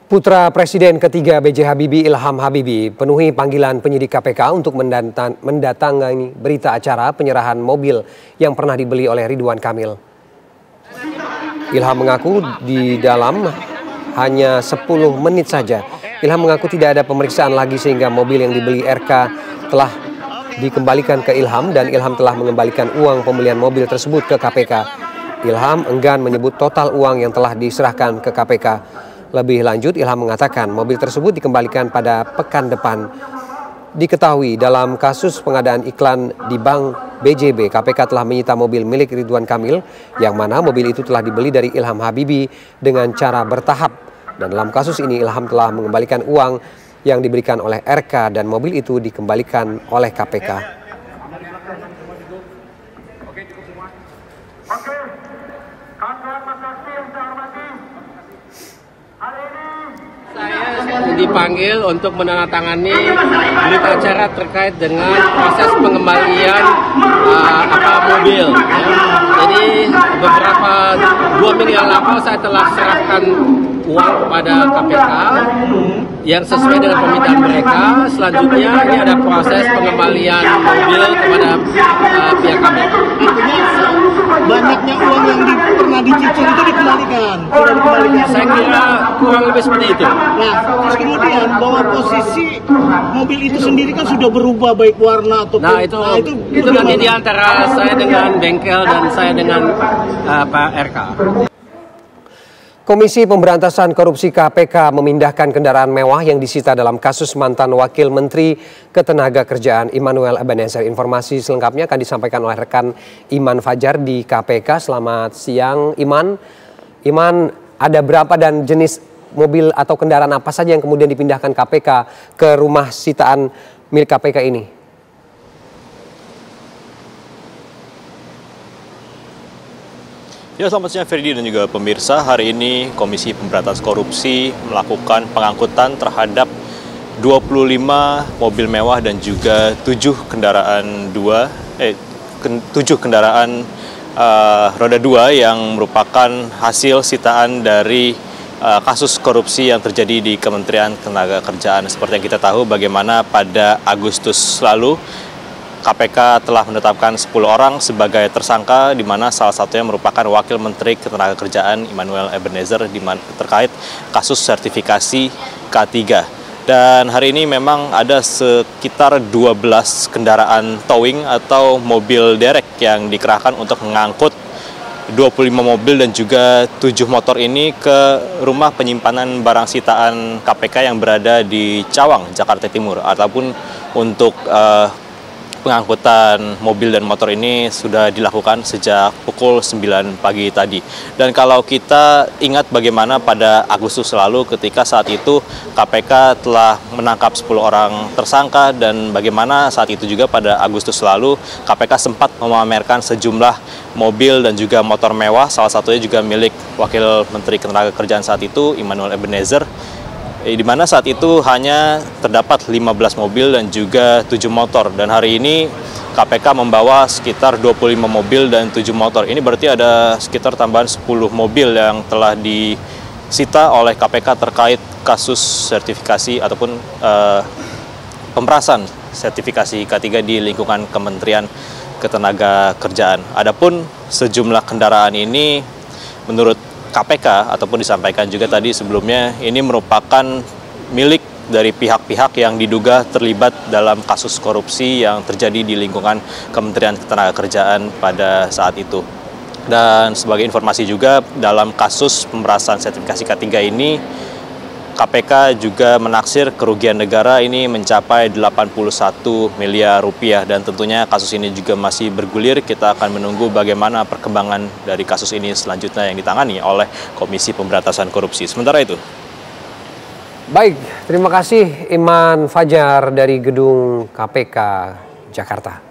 Putra Presiden ketiga B.J. Habibie, Ilham Habibie, penuhi panggilan penyidik KPK untuk mendatangi berita acara penyerahan mobil yang pernah dibeli oleh Ridwan Kamil. Ilham mengaku di dalam hanya 10 menit saja. Ilham mengaku tidak ada pemeriksaan lagi sehingga mobil yang dibeli RK telah dikembalikan ke Ilham dan Ilham telah mengembalikan uang pembelian mobil tersebut ke KPK. Ilham enggan menyebut total uang yang telah diserahkan ke KPK. Lebih lanjut, Ilham mengatakan mobil tersebut dikembalikan pada pekan depan. Diketahui dalam kasus pengadaan iklan di Bank BJB, KPK telah menyita mobil milik Ridwan Kamil, yang mana mobil itu telah dibeli dari Ilham Habibie dengan cara bertahap. Dan dalam kasus ini, Ilham telah mengembalikan uang yang diberikan oleh RK dan mobil itu dikembalikan oleh KPK. Saya dipanggil untuk menandatangani berita acara terkait dengan proses pengembalian mobil. Jadi beberapa 2 minggu yang lalu saya telah serahkan uang kepada KPK yang sesuai dengan permintaan mereka. Selanjutnya ini ada proses pengembalian mobil kepada pihak kami. Banyaknya uang yang pernah dicicil itu dikembalikan. Sudah dikembalikan. Saya kira kurang lebih seperti itu. Nah, terus kemudian bahwa posisi mobil itu sendiri kan sudah berubah baik warna ataupun itu nanti di antara saya dengan bengkel dan saya dengan Pak RK. Komisi Pemberantasan Korupsi KPK memindahkan kendaraan mewah yang disita dalam kasus mantan Wakil Menteri Ketenagakerjaan Immanuel Ebenezer. Informasi selengkapnya akan disampaikan oleh rekan Iman Fajar di KPK. Selamat siang, Iman. Iman, ada berapa dan jenis mobil atau kendaraan apa saja yang kemudian dipindahkan KPK ke rumah sitaan milik KPK ini? Ya, selamat siang Ferdi dan juga pemirsa. Hari ini Komisi Pemberantasan Korupsi melakukan pengangkutan terhadap 25 mobil mewah dan juga 7 kendaraan roda 2 yang merupakan hasil sitaan dari kasus korupsi yang terjadi di Kementerian Ketenagakerjaan. Seperti yang kita tahu bagaimana pada Agustus lalu KPK telah menetapkan 10 orang sebagai tersangka, di mana salah satunya merupakan Wakil Menteri Ketenagakerjaan Immanuel Ebenezer terkait kasus sertifikasi K3. Dan hari ini memang ada sekitar 12 kendaraan towing atau mobil derek yang dikerahkan untuk mengangkut 25 mobil dan juga 7 motor ini ke rumah penyimpanan barang sitaan KPK yang berada di Cawang, Jakarta Timur. Ataupun untuk pengangkutan mobil dan motor ini sudah dilakukan sejak pukul 9 pagi tadi. Dan kalau kita ingat bagaimana pada Agustus lalu ketika saat itu KPK telah menangkap 10 orang tersangka, dan bagaimana saat itu juga pada Agustus lalu KPK sempat memamerkan sejumlah mobil dan juga motor mewah, salah satunya juga milik Wakil Menteri Ketenagakerjaan saat itu, Immanuel Ebenezer, di mana saat itu hanya terdapat 15 mobil dan juga 7 motor. Dan hari ini KPK membawa sekitar 25 mobil dan 7 motor. Ini berarti ada sekitar tambahan 10 mobil yang telah disita oleh KPK terkait kasus sertifikasi ataupun pemerasan sertifikasi K3 di lingkungan Kementerian Ketenagakerjaan. Adapun sejumlah kendaraan ini menurut KPK ataupun disampaikan juga tadi sebelumnya ini merupakan milik dari pihak-pihak yang diduga terlibat dalam kasus korupsi yang terjadi di lingkungan Kementerian Ketenagakerjaan pada saat itu. Dan sebagai informasi juga dalam kasus pemerasan sertifikasi K3 ini KPK juga menaksir kerugian negara ini mencapai 81 miliar rupiah, dan tentunya kasus ini juga masih bergulir. Kita akan menunggu bagaimana perkembangan dari kasus ini selanjutnya yang ditangani oleh Komisi Pemberantasan Korupsi. Sementara itu. Baik, terima kasih Iman Fajar dari Gedung KPK Jakarta.